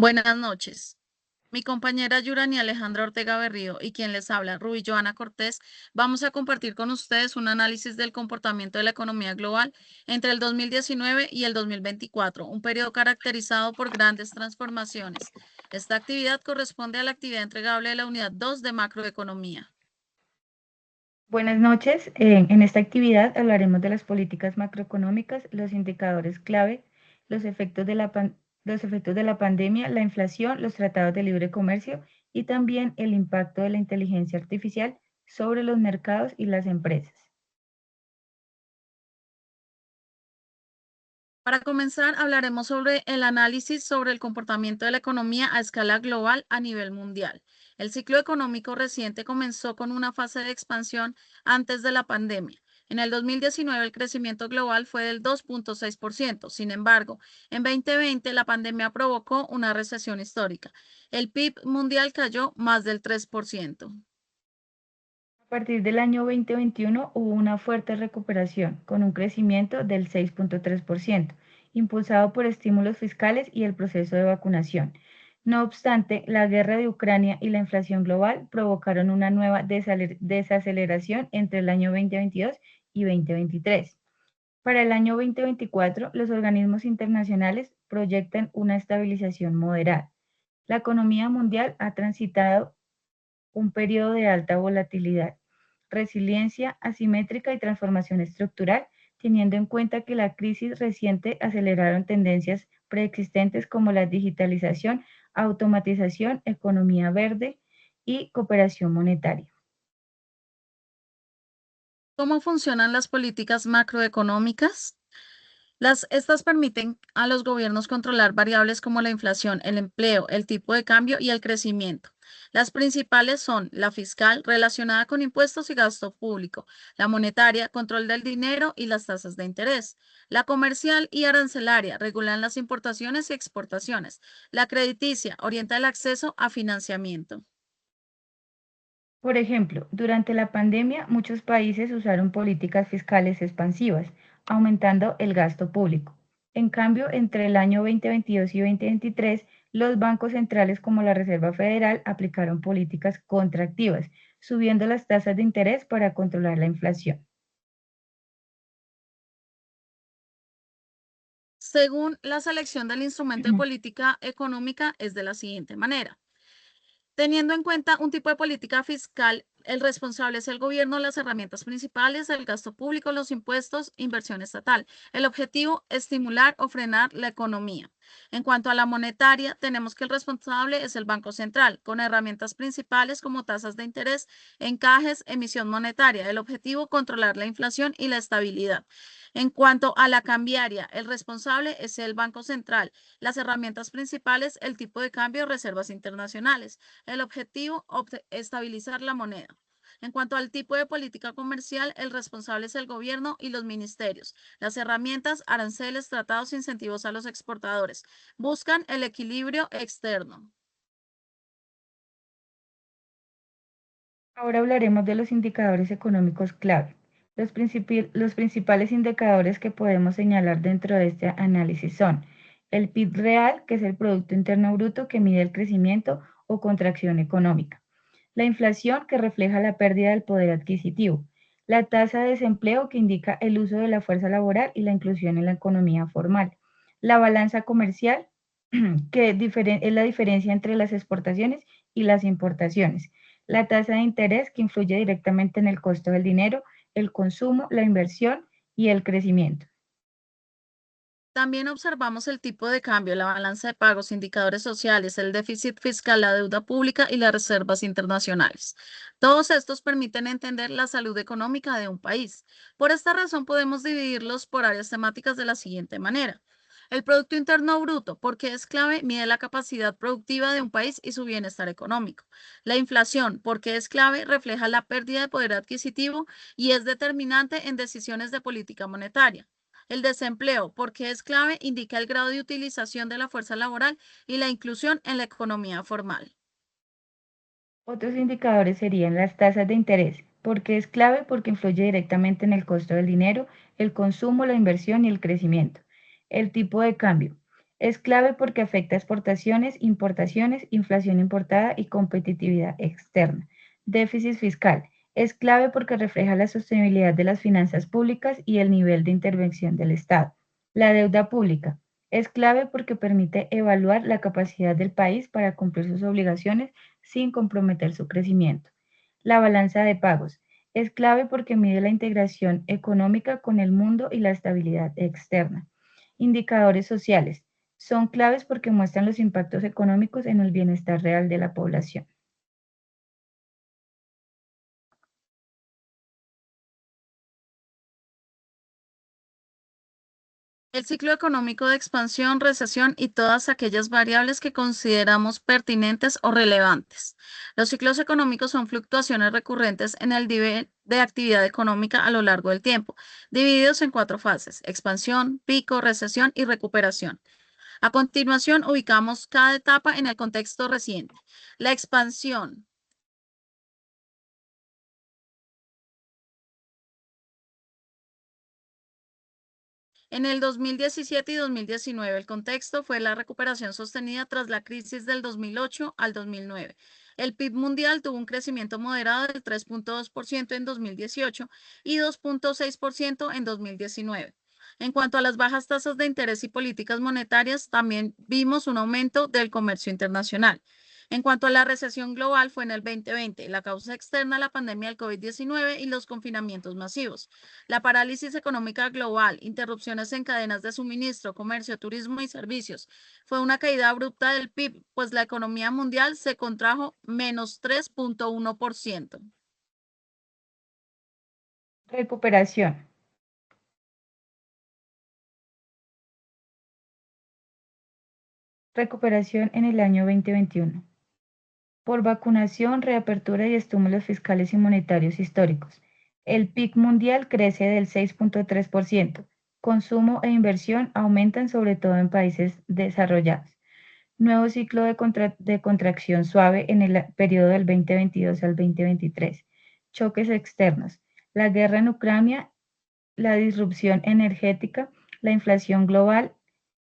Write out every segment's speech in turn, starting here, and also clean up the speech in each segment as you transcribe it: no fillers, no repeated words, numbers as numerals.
Buenas noches. Mi compañera Yurani Alejandra Ortega Berrío y quien les habla, Rubí Joana Cortés, vamos a compartir con ustedes un análisis del comportamiento de la economía global entre el 2019 y el 2024, un periodo caracterizado por grandes transformaciones. Esta actividad corresponde a la actividad entregable de la unidad 2 de macroeconomía. Buenas noches. En esta actividad hablaremos de las políticas macroeconómicas, los indicadores clave, los efectos los efectos de la pandemia, la inflación, los tratados de libre comercio y también el impacto de la inteligencia artificial sobre los mercados y las empresas. Para comenzar, hablaremos sobre el análisis sobre el comportamiento de la economía a escala global a nivel mundial. El ciclo económico reciente comenzó con una fase de expansión antes de la pandemia. En el 2019 el crecimiento global fue del 2,6%. Sin embargo, en 2020 la pandemia provocó una recesión histórica. El PIB mundial cayó más del 3%. A partir del año 2021 hubo una fuerte recuperación con un crecimiento del 6,3%, impulsado por estímulos fiscales y el proceso de vacunación. No obstante, la guerra de Ucrania y la inflación global provocaron una nueva desaceleración entre el año 2022 y 2023. Para el año 2024, los organismos internacionales proyectan una estabilización moderada. La economía mundial ha transitado un periodo de alta volatilidad, resiliencia asimétrica y transformación estructural, teniendo en cuenta que la crisis reciente aceleraron tendencias preexistentes como la digitalización, automatización, economía verde y cooperación monetaria. ¿Cómo funcionan las políticas macroeconómicas? Estas permiten a los gobiernos controlar variables como la inflación, el empleo, el tipo de cambio y el crecimiento. Las principales son la fiscal, relacionada con impuestos y gasto público, la monetaria, control del dinero y las tasas de interés, la comercial y arancelaria, regulan las importaciones y exportaciones, la crediticia, orienta el acceso a financiamiento. Por ejemplo, durante la pandemia, muchos países usaron políticas fiscales expansivas, aumentando el gasto público. En cambio, entre el año 2022 y 2023, los bancos centrales como la Reserva Federal aplicaron políticas contractivas, subiendo las tasas de interés para controlar la inflación. Según la selección del instrumento de política económica es de la siguiente manera. Teniendo en cuenta un tipo de política fiscal, el responsable es el gobierno, las herramientas principales, el gasto público, los impuestos, inversión estatal. El objetivo, estimular o frenar la economía. En cuanto a la monetaria, tenemos que el responsable es el Banco Central, con herramientas principales como tasas de interés, encajes, emisión monetaria. El objetivo, controlar la inflación y la estabilidad. En cuanto a la cambiaria, el responsable es el Banco Central. Las herramientas principales, el tipo de cambio, reservas internacionales. El objetivo, estabilizar la moneda. En cuanto al tipo de política comercial, el responsable es el gobierno y los ministerios. Las herramientas, aranceles, tratados, incentivos a los exportadores. Buscan el equilibrio externo. Ahora hablaremos de los indicadores económicos clave. Los principales indicadores que podemos señalar dentro de este análisis son el PIB real, que es el Producto Interno Bruto que mide el crecimiento o contracción económica, la inflación, que refleja la pérdida del poder adquisitivo, la tasa de desempleo, que indica el uso de la fuerza laboral y la inclusión en la economía formal, la balanza comercial, que es la diferencia entre las exportaciones y las importaciones, la tasa de interés, que influye directamente en el costo del dinero, el consumo, la inversión y el crecimiento. También observamos el tipo de cambio, la balanza de pagos, indicadores sociales, el déficit fiscal, la deuda pública y las reservas internacionales. Todos estos permiten entender la salud económica de un país. Por esta razón podemos dividirlos por áreas temáticas de la siguiente manera. El Producto Interno Bruto, porque es clave, mide la capacidad productiva de un país y su bienestar económico. La inflación, porque es clave, refleja la pérdida de poder adquisitivo y es determinante en decisiones de política monetaria. El desempleo, porque es clave, indica el grado de utilización de la fuerza laboral y la inclusión en la economía formal. Otros indicadores serían las tasas de interés, porque es clave porque influye directamente en el costo del dinero, el consumo, la inversión y el crecimiento. El tipo de cambio. Es clave porque afecta exportaciones, importaciones, inflación importada y competitividad externa. Déficit fiscal. Es clave porque refleja la sostenibilidad de las finanzas públicas y el nivel de intervención del Estado. La deuda pública. Es clave porque permite evaluar la capacidad del país para cumplir sus obligaciones sin comprometer su crecimiento. La balanza de pagos. Es clave porque mide la integración económica con el mundo y la estabilidad externa. Indicadores sociales. Son claves porque muestran los impactos económicos en el bienestar real de la población. El ciclo económico de expansión, recesión y todas aquellas variables que consideramos pertinentes o relevantes. Los ciclos económicos son fluctuaciones recurrentes en el nivel de actividad económica a lo largo del tiempo, divididos en 4 fases: expansión, pico, recesión y recuperación. A continuación, ubicamos cada etapa en el contexto reciente. La expansión. En el 2017 y 2019, el contexto fue la recuperación sostenida tras la crisis del 2008 al 2009. El PIB mundial tuvo un crecimiento moderado del 3.2% en 2018 y 2.6% en 2019. En cuanto a las bajas tasas de interés y políticas monetarias, también vimos un aumento del comercio internacional. En cuanto a la recesión global, fue en el 2020, la causa externa, la pandemia del COVID-19 y los confinamientos masivos. La parálisis económica global, interrupciones en cadenas de suministro, comercio, turismo y servicios. Fue una caída abrupta del PIB, pues la economía mundial se contrajo menos 3.1%. Recuperación. Recuperación en el año 2021. Por vacunación, reapertura y estímulos fiscales y monetarios históricos. El PIB mundial crece del 6.3%. Consumo e inversión aumentan sobre todo en países desarrollados. Nuevo ciclo de contracción suave en el periodo del 2022 al 2023. Choques externos. La guerra en Ucrania, la disrupción energética, la inflación global.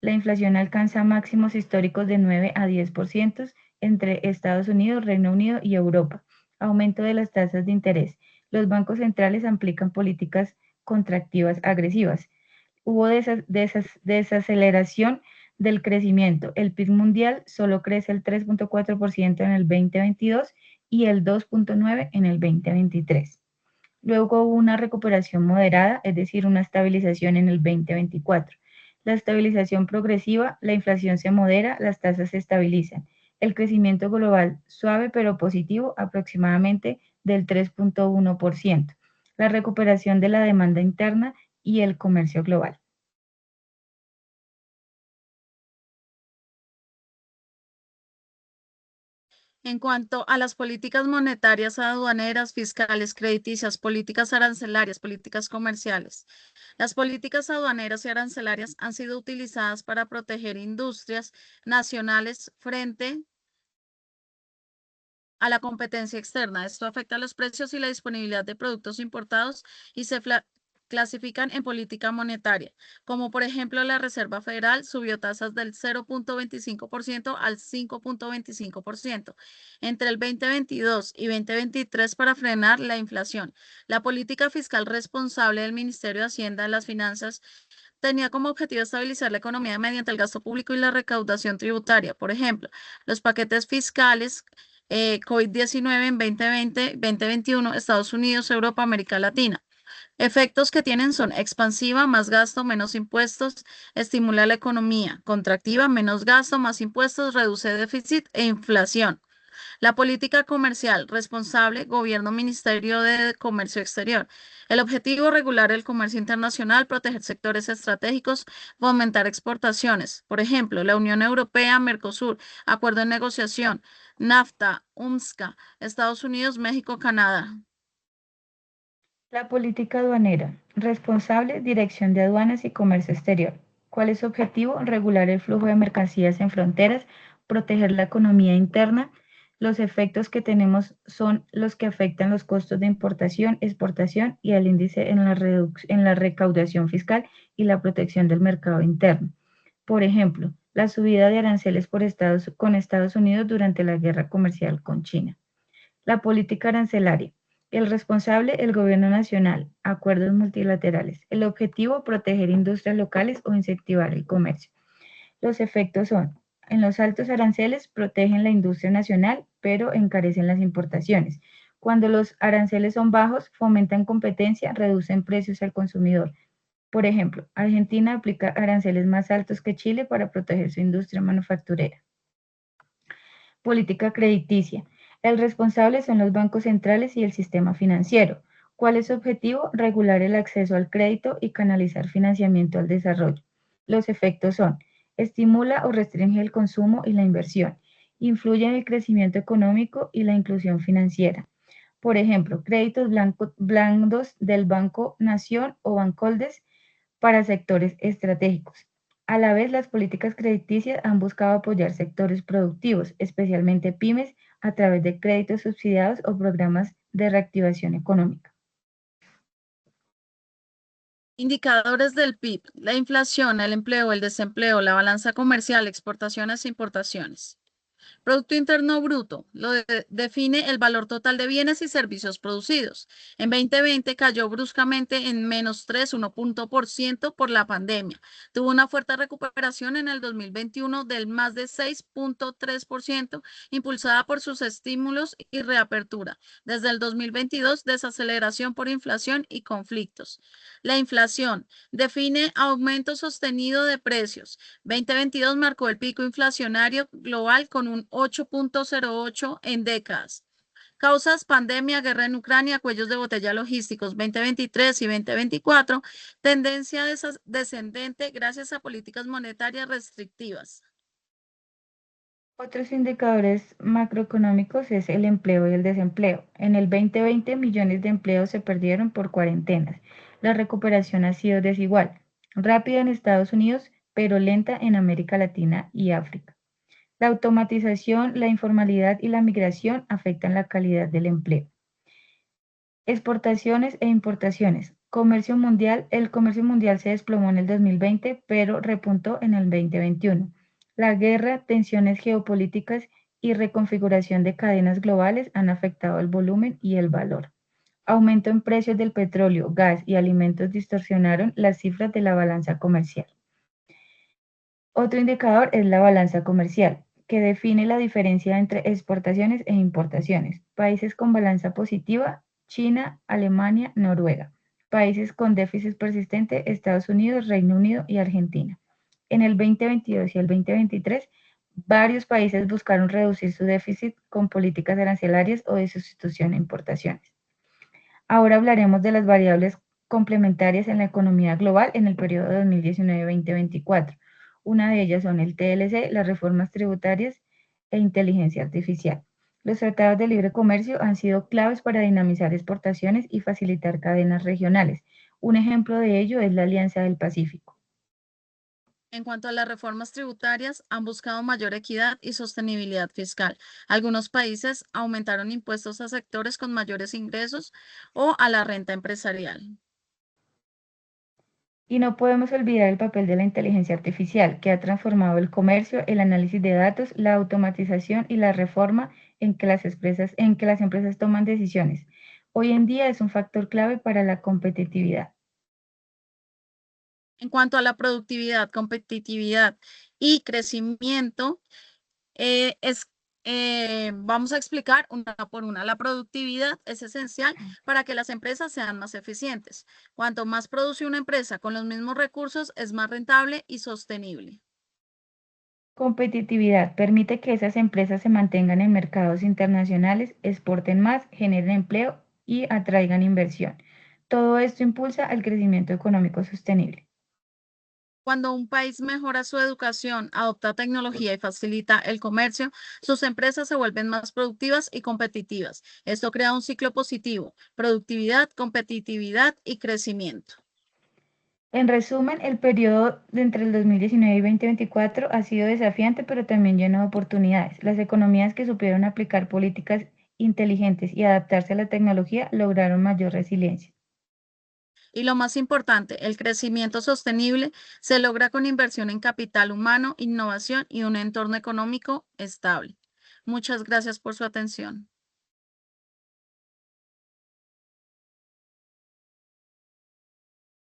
La inflación alcanza máximos históricos de 9 a 10% entre Estados Unidos, Reino Unido y Europa. Aumento de las tasas de interés. Los bancos centrales aplican políticas contractivas agresivas. Hubo desaceleración del crecimiento. El PIB mundial solo crece el 3.4% en el 2022 y el 2.9% en el 2023. Luego hubo una recuperación moderada, es decir, una estabilización en el 2024. La estabilización progresiva, la inflación se modera, las tasas se estabilizan. El crecimiento global suave pero positivo, aproximadamente del 3.1%. La recuperación de la demanda interna y el comercio global. En cuanto a las políticas monetarias, aduaneras, fiscales, crediticias, políticas arancelarias, políticas comerciales. Las políticas aduaneras y arancelarias han sido utilizadas para proteger industrias nacionales frente a la competencia externa. Esto afecta a los precios y la disponibilidad de productos importados y se clasifican en política monetaria, como por ejemplo la Reserva Federal subió tasas del 0.25% al 5.25% entre el 2022 y 2023 para frenar la inflación. La política fiscal responsable del Ministerio de Hacienda y las Finanzas tenía como objetivo estabilizar la economía mediante el gasto público y la recaudación tributaria. Por ejemplo, los paquetes fiscales COVID-19 en 2020, 2021, Estados Unidos, Europa, América Latina. Efectos que tienen son expansiva, más gasto, menos impuestos, estimula la economía; contractiva, menos gasto, más impuestos, reduce déficit e inflación. La política comercial responsable, gobierno, Ministerio de Comercio Exterior. El objetivo, regular el comercio internacional, proteger sectores estratégicos, fomentar exportaciones. Por ejemplo, la Unión Europea, Mercosur, Acuerdo de Negociación, NAFTA, UNSCA, Estados Unidos, México, Canadá. La política aduanera. Responsable, Dirección de Aduanas y Comercio Exterior. ¿Cuál es su objetivo? Regular el flujo de mercancías en fronteras, proteger la economía interna. Los efectos que tenemos son los que afectan los costos de importación, exportación y el índice en la recaudación fiscal y la protección del mercado interno. Por ejemplo, la subida de aranceles con Estados Unidos durante la guerra comercial con China. La política arancelaria. El responsable, el gobierno nacional. Acuerdos multilaterales. El objetivo, proteger industrias locales o incentivar el comercio. Los efectos son, en los altos aranceles protegen la industria nacional, pero encarecen las importaciones. Cuando los aranceles son bajos, fomentan competencia, reducen precios al consumidor. Por ejemplo, Argentina aplica aranceles más altos que Chile para proteger su industria manufacturera. Política crediticia. El responsable son los bancos centrales y el sistema financiero. ¿Cuál es su objetivo? Regular el acceso al crédito y canalizar financiamiento al desarrollo. Los efectos son, estimula o restringe el consumo y la inversión, influye en el crecimiento económico y la inclusión financiera. Por ejemplo, créditos blandos del Banco Nación o Bancoldes para sectores estratégicos. A la vez, las políticas crediticias han buscado apoyar sectores productivos, especialmente pymes, a través de créditos subsidiados o programas de reactivación económica. Indicadores del PIB, la inflación, el empleo, el desempleo, la balanza comercial, exportaciones e importaciones. Producto Interno Bruto define el valor total de bienes y servicios producidos. En 2020 cayó bruscamente en menos 3,1% por la pandemia. Tuvo una fuerte recuperación en el 2021 del más de 6,3%, impulsada por sus estímulos y reapertura. Desde el 2022, desaceleración por inflación y conflictos. La inflación define aumento sostenido de precios. 2022 marcó el pico inflacionario global con un 8,08 en décadas. Causas, pandemia, guerra en Ucrania, cuellos de botella logísticos 2023 y 2024, tendencia descendente gracias a políticas monetarias restrictivas. Otros indicadores macroeconómicos es el empleo y el desempleo. En el 2020 millones de empleos se perdieron por cuarentenas. La recuperación ha sido desigual, rápida en Estados Unidos, pero lenta en América Latina y África. La automatización, la informalidad y la migración afectan la calidad del empleo. Exportaciones e importaciones. Comercio mundial. El comercio mundial se desplomó en el 2020, pero repuntó en el 2021. La guerra, tensiones geopolíticas y reconfiguración de cadenas globales han afectado el volumen y el valor. Aumento en precios del petróleo, gas y alimentos distorsionaron las cifras de la balanza comercial. Otro indicador es la balanza comercial, que define la diferencia entre exportaciones e importaciones. Países con balanza positiva, China, Alemania, Noruega. Países con déficit persistente, Estados Unidos, Reino Unido y Argentina. En el 2022 y el 2023, varios países buscaron reducir su déficit con políticas arancelarias o de sustitución a importaciones. Ahora hablaremos de las variables complementarias en la economía global en el periodo 2019-2024. Una de ellas son el TLC, las reformas tributarias e inteligencia artificial. Los tratados de libre comercio han sido claves para dinamizar exportaciones y facilitar cadenas regionales. Un ejemplo de ello es la Alianza del Pacífico. En cuanto a las reformas tributarias, han buscado mayor equidad y sostenibilidad fiscal. Algunos países aumentaron impuestos a sectores con mayores ingresos o a la renta empresarial. Y no podemos olvidar el papel de la inteligencia artificial, que ha transformado el comercio, el análisis de datos, la automatización y la reforma en que las empresas toman decisiones. Hoy en día es un factor clave para la competitividad. En cuanto a la productividad, competitividad y crecimiento, eh, es, vamos a explicar una por una. La productividad es esencial para que las empresas sean más eficientes. Cuanto más produce una empresa con los mismos recursos, es más rentable y sostenible. Competitividad permite que esas empresas se mantengan en mercados internacionales, exporten más, generen empleo y atraigan inversión. Todo esto impulsa el crecimiento económico sostenible. Cuando un país mejora su educación, adopta tecnología y facilita el comercio, sus empresas se vuelven más productivas y competitivas. Esto crea un ciclo positivo: productividad, competitividad y crecimiento. En resumen, el periodo de entre el 2019 y 2024 ha sido desafiante, pero también lleno de oportunidades. Las economías que supieron aplicar políticas inteligentes y adaptarse a la tecnología lograron mayor resiliencia. Y lo más importante, el crecimiento sostenible se logra con inversión en capital humano, innovación y un entorno económico estable. Muchas gracias por su atención.